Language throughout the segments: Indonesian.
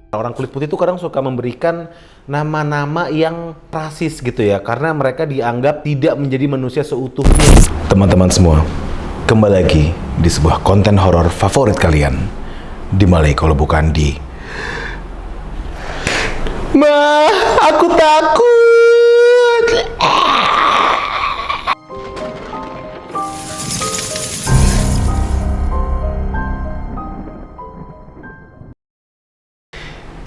Orang kulit putih itu kadang suka memberikan nama-nama yang rasis gitu ya, karena mereka dianggap tidak menjadi manusia seutuhnya. Teman-teman semua, kembali lagi di sebuah konten horor favorit kalian. Di mana kalau bukan di Ma, aku takut.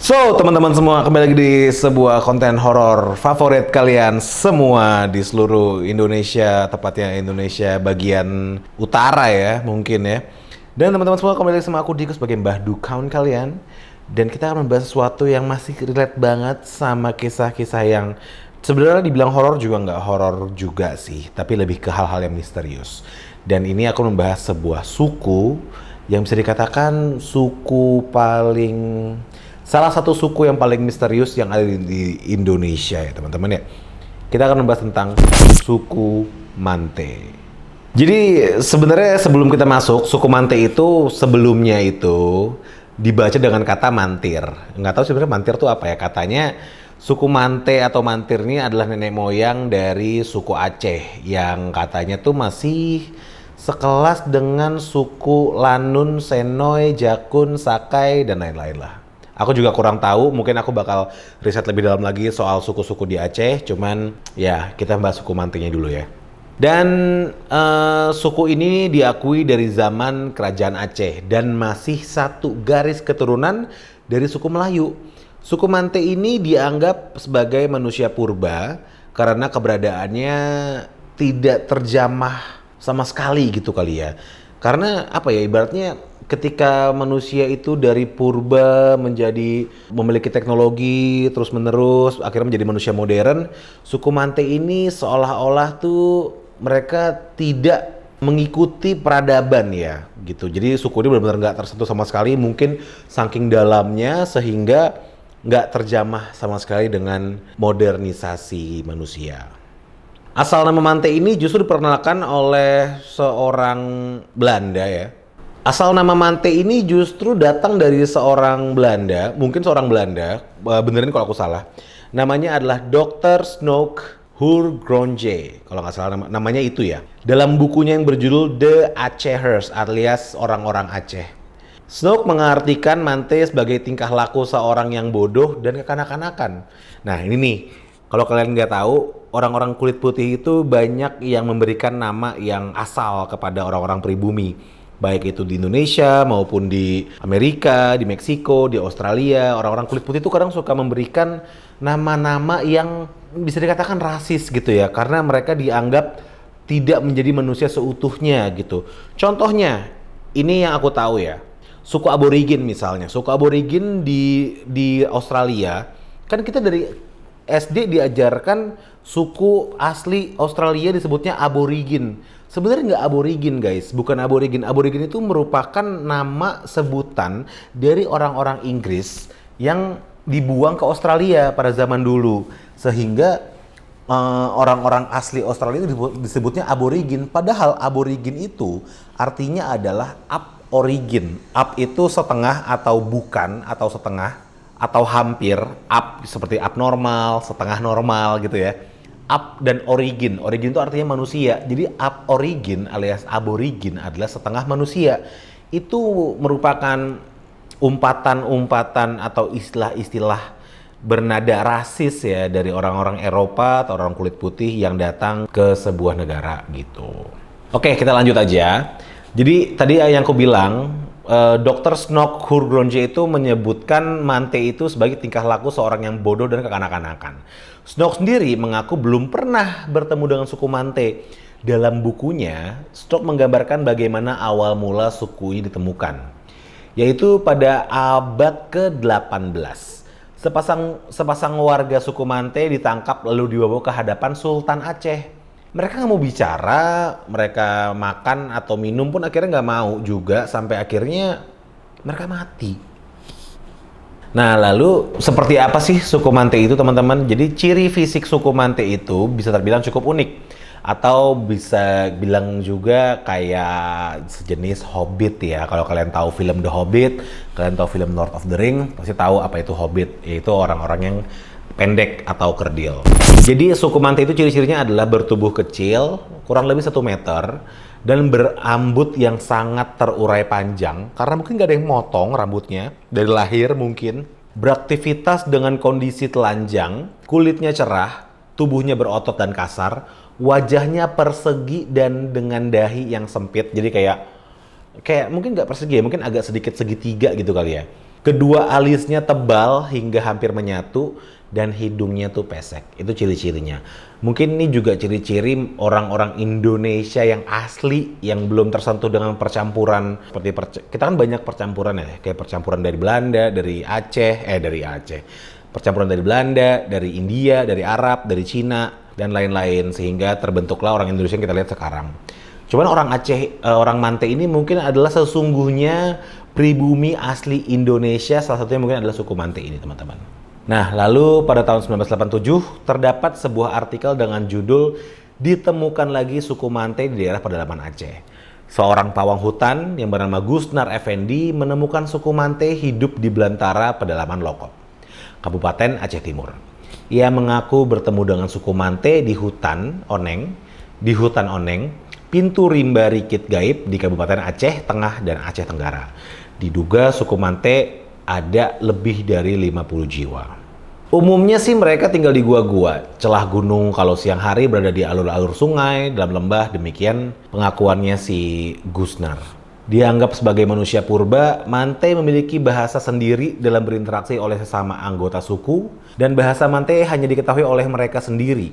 So, teman-teman semua, kembali lagi di sebuah konten horor favorit kalian semua di seluruh Indonesia, tepatnya Indonesia bagian utara ya, mungkin ya. Dan teman-teman semua, kembali lagi sama aku Diko sebagai Mbah Dukaun kalian. Dan kita akan membahas sesuatu yang masih relate banget sama kisah-kisah yang sebenarnya dibilang horor juga nggak horor juga sih, tapi lebih ke hal-hal yang misterius. Dan ini aku membahas sebuah suku yang bisa dikatakan salah satu suku yang paling misterius yang ada di Indonesia ya teman-teman ya. Kita akan membahas tentang suku Mante. Jadi sebenarnya sebelum kita masuk, suku Mante itu sebelumnya itu dibaca dengan kata mantir. Nggak tahu sebenarnya mantir itu apa ya. Katanya suku Mante atau mantir ini adalah nenek moyang dari suku Aceh yang katanya tuh masih sekelas dengan suku Lanun, Senoy, Jakun, Sakai, dan lain-lain lah. Aku juga kurang tahu, mungkin aku bakal riset lebih dalam lagi soal suku-suku di Aceh, cuman ya kita bahas suku Mantenya dulu ya. Dan suku ini diakui dari zaman Kerajaan Aceh dan masih satu garis keturunan dari suku Melayu. Suku Mante ini dianggap sebagai manusia purba karena keberadaannya tidak terjamah sama sekali gitu kali ya. Karena apa ya, ibaratnya ketika manusia itu dari purba menjadi memiliki teknologi terus menerus akhirnya menjadi manusia modern, suku Mante ini seolah-olah tuh mereka tidak mengikuti peradaban ya gitu. Jadi suku ini benar-benar nggak tersentuh sama sekali, mungkin saking dalamnya sehingga nggak terjamah sama sekali dengan modernisasi manusia. Asal nama Mante ini justru diperkenalkan oleh seorang Belanda ya. Asal nama Mante ini justru datang dari seorang Belanda, mungkin seorang Belanda, benerin kalau aku salah. Namanya adalah Dr. Snoek Hoergronje, kalau nggak salah namanya itu ya. Dalam bukunya yang berjudul The Acehers alias orang-orang Aceh. Snoek mengartikan Mante sebagai tingkah laku seorang yang bodoh dan kekanak-kanakan. Nah ini nih, kalau kalian nggak tahu, orang-orang kulit putih itu banyak yang memberikan nama yang asal kepada orang-orang pribumi. Baik itu di Indonesia maupun di Amerika, di Meksiko, di Australia. Orang-orang kulit putih itu kadang suka memberikan nama-nama yang bisa dikatakan rasis gitu ya. Karena mereka dianggap tidak menjadi manusia seutuhnya gitu. Contohnya, ini yang aku tahu ya. Suku aborigin misalnya. Suku aborigin di Australia, kan kita dari SD diajarkan suku asli Australia disebutnya aborigin. Sebenarnya nggak aborigin guys, bukan aborigin. Aborigin itu merupakan nama sebutan dari orang-orang Inggris yang dibuang ke Australia pada zaman dulu. Sehingga orang-orang asli Australia itu disebutnya aborigin. Padahal aborigin itu artinya adalah up origin. Up itu setengah atau bukan atau setengah atau hampir, up seperti abnormal, setengah normal gitu ya. Up dan origin. Origin itu artinya manusia. Jadi up origin alias aborigin adalah setengah manusia. Itu merupakan umpatan-umpatan atau istilah-istilah bernada rasis ya dari orang-orang Eropa atau orang kulit putih yang datang ke sebuah negara gitu. Oke, kita lanjut aja. Jadi tadi yang aku bilang, Dr. Snoek Hoergronje itu menyebutkan Mante itu sebagai tingkah laku seorang yang bodoh dan kekanak-kanakan. Snoek sendiri mengaku belum pernah bertemu dengan suku Mante. Dalam bukunya, Snoek menggambarkan bagaimana awal mula suku ini ditemukan, yaitu pada abad ke-18. Sepasang warga suku Mante ditangkap lalu dibawa ke hadapan Sultan Aceh. Mereka nggak mau bicara, mereka makan atau minum pun akhirnya nggak mau juga, sampai akhirnya mereka mati. Nah lalu seperti apa sih suku Mante itu teman-teman? Jadi ciri fisik suku Mante itu bisa terbilang cukup unik. Atau bisa bilang juga kayak sejenis Hobbit ya. Kalau kalian tahu film The Hobbit, kalian tahu film Lord of the Ring, pasti tahu apa itu Hobbit, yaitu orang-orang yang pendek atau kerdil. Jadi suku Mante itu ciri-cirinya adalah bertubuh kecil, kurang lebih 1 meter, dan berambut yang sangat terurai panjang, karena mungkin gak ada yang motong rambutnya, dari lahir mungkin. Beraktivitas dengan kondisi telanjang, kulitnya cerah, tubuhnya berotot dan kasar, wajahnya persegi dan dengan dahi yang sempit, jadi kayak mungkin nggak persegi ya, mungkin agak sedikit segitiga gitu kali ya. Kedua alisnya tebal hingga hampir menyatu dan hidungnya tuh pesek. Itu ciri-cirinya. Mungkin ini juga ciri-ciri orang-orang Indonesia yang asli, yang belum tersentuh dengan percampuran. Kita kan banyak percampuran ya, kayak percampuran dari Belanda, dari Aceh, percampuran dari Belanda, dari India, dari Arab, dari Cina, dan lain-lain, sehingga terbentuklah orang Indonesia yang kita lihat sekarang. Cuman orang Aceh, orang Mante ini mungkin adalah sesungguhnya pribumi asli Indonesia, salah satunya mungkin adalah suku Mante ini, teman-teman. Nah, lalu pada tahun 1987 terdapat sebuah artikel dengan judul "Ditemukan lagi suku Mante di daerah pedalaman Aceh". Seorang pawang hutan yang bernama Gusnar Effendi menemukan suku Mante hidup di belantara pedalaman Lokop, Kabupaten Aceh Timur. Ia mengaku bertemu dengan suku Mante di hutan Oneng, pintu rimba Rikit Gaib di Kabupaten Aceh Tengah dan Aceh Tenggara. Diduga suku Mante ada lebih dari 50 jiwa. Umumnya sih mereka tinggal di gua-gua, celah gunung, kalau siang hari berada di alur-alur sungai, dalam lembah, demikian pengakuannya si Gusnar. Dianggap sebagai manusia purba, Mante memiliki bahasa sendiri dalam berinteraksi oleh sesama anggota suku, dan bahasa Mante hanya diketahui oleh mereka sendiri.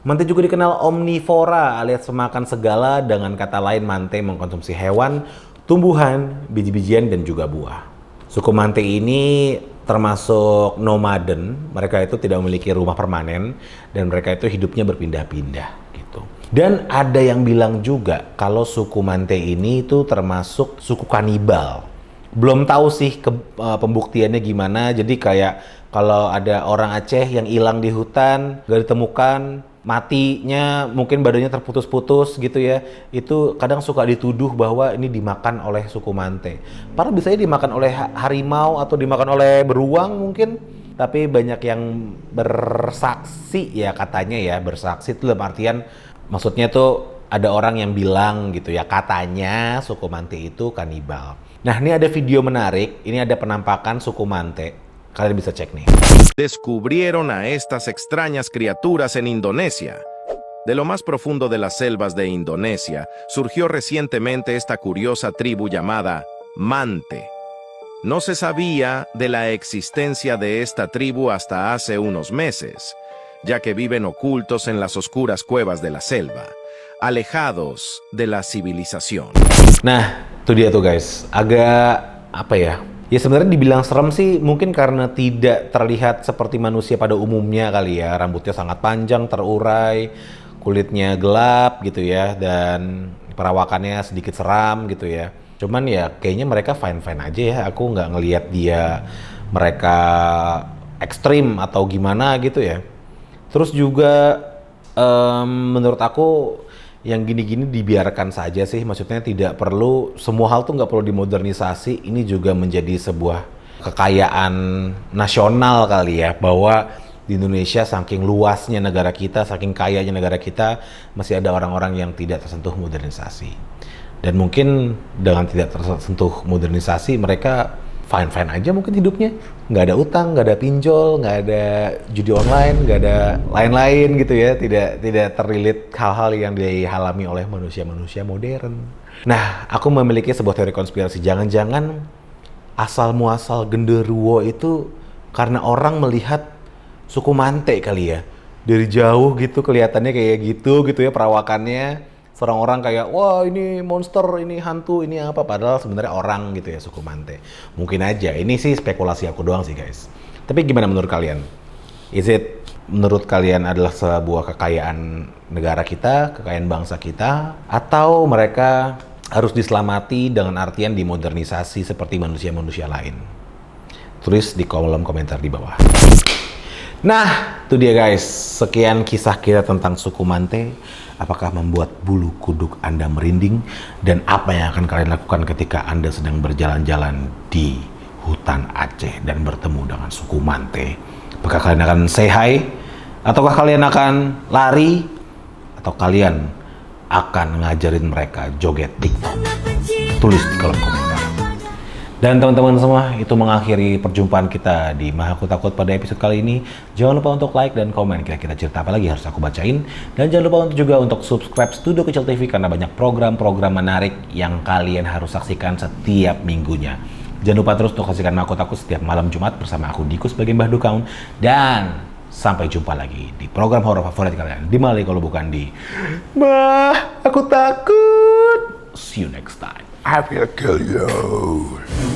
Mante juga dikenal omnivora alias pemakan segala, dengan kata lain Mante mengkonsumsi hewan, tumbuhan, biji-bijian, dan juga buah. Suku Mante ini termasuk nomaden, mereka itu tidak memiliki rumah permanen, dan mereka itu hidupnya berpindah-pindah gitu. Dan ada yang bilang juga kalau suku Mante ini itu termasuk suku kanibal. Belum tahu sih pembuktiannya gimana, jadi kayak kalau ada orang Aceh yang hilang di hutan, gak ditemukan, matinya mungkin badannya terputus-putus gitu ya, itu kadang suka dituduh bahwa ini dimakan oleh suku Mante. Padahal biasanya dimakan oleh harimau atau dimakan oleh beruang mungkin. Tapi banyak yang bersaksi ya, katanya ya, bersaksi itu dalam artian maksudnya tuh ada orang yang bilang gitu ya, katanya suku Mante itu kanibal. Nah, ini ada video menarik, ini ada penampakan suku Mante. Kalian bisa cek nih. Descubrieron a estas extrañas criaturas en Indonesia. De lo más profundo de las selvas de Indonesia, surgió recientemente esta curiosa tribu llamada Mante. No se sabía de la existencia de esta tribu hasta hace unos meses, ya que viven ocultos en las oscuras cuevas de la selva, alejados de la civilización. Nah, itu dia tuh guys. Agak apa ya? Ya sebenarnya dibilang serem sih mungkin karena tidak terlihat seperti manusia pada umumnya kali ya. Rambutnya sangat panjang, terurai, kulitnya gelap gitu ya, dan perawakannya sedikit seram gitu ya. Cuman ya kayaknya mereka fine-fine aja ya. Aku nggak ngelihat mereka ekstrim atau gimana gitu ya. Terus juga menurut aku yang gini-gini dibiarkan saja sih, maksudnya tidak perlu, semua hal tuh nggak perlu dimodernisasi. Ini juga menjadi sebuah kekayaan nasional kali ya, bahwa di Indonesia saking luasnya negara kita, saking kayanya negara kita, masih ada orang-orang yang tidak tersentuh modernisasi. Dan mungkin dengan tidak tersentuh modernisasi, mereka fine-fine aja mungkin hidupnya. Nggak ada utang, nggak ada pinjol, nggak ada judi online, nggak ada lain-lain gitu ya. Tidak terlilit hal-hal yang dialami oleh manusia-manusia modern. Nah, aku memiliki sebuah teori konspirasi. Jangan-jangan asal-muasal genderuwo itu karena orang melihat suku Mante kali ya. Dari jauh gitu kelihatannya kayak gitu ya perawakannya. Orang-orang kayak, wah ini monster, ini hantu, ini apa. Padahal sebenarnya orang gitu ya suku Mante. Mungkin aja, ini sih spekulasi aku doang sih guys. Tapi gimana menurut kalian? Menurut kalian adalah sebuah kekayaan negara kita, kekayaan bangsa kita? Atau mereka harus diselamati dengan artian dimodernisasi seperti manusia-manusia lain? Tulis di kolom komentar di bawah. Nah, itu dia guys. Sekian kisah kita tentang suku Mante. Apakah membuat bulu kuduk Anda merinding? Dan apa yang akan kalian lakukan ketika Anda sedang berjalan-jalan di hutan Aceh dan bertemu dengan suku Mante? Apakah kalian akan say hi? Ataukah kalian akan lari? Atau kalian akan ngajarin mereka joget TikTok? Tulis di kolom komentar. Dan teman-teman semua, itu mengakhiri perjumpaan kita di Maha Aku Takut pada episode kali ini. Jangan lupa untuk like dan komen kira-kira cerita apa lagi harus aku bacain. Dan jangan lupa juga untuk subscribe Studio Kecil TV karena banyak program-program menarik yang kalian harus saksikan setiap minggunya. Jangan lupa terus untuk saksikan Maha Aku Takut setiap malam Jumat bersama aku Diko sebagai Mbah Dukaun. Dan sampai jumpa lagi di program horor favorit kalian. Di mana kalau bukan di Mbah Aku Takut. See you next time. I will kill you.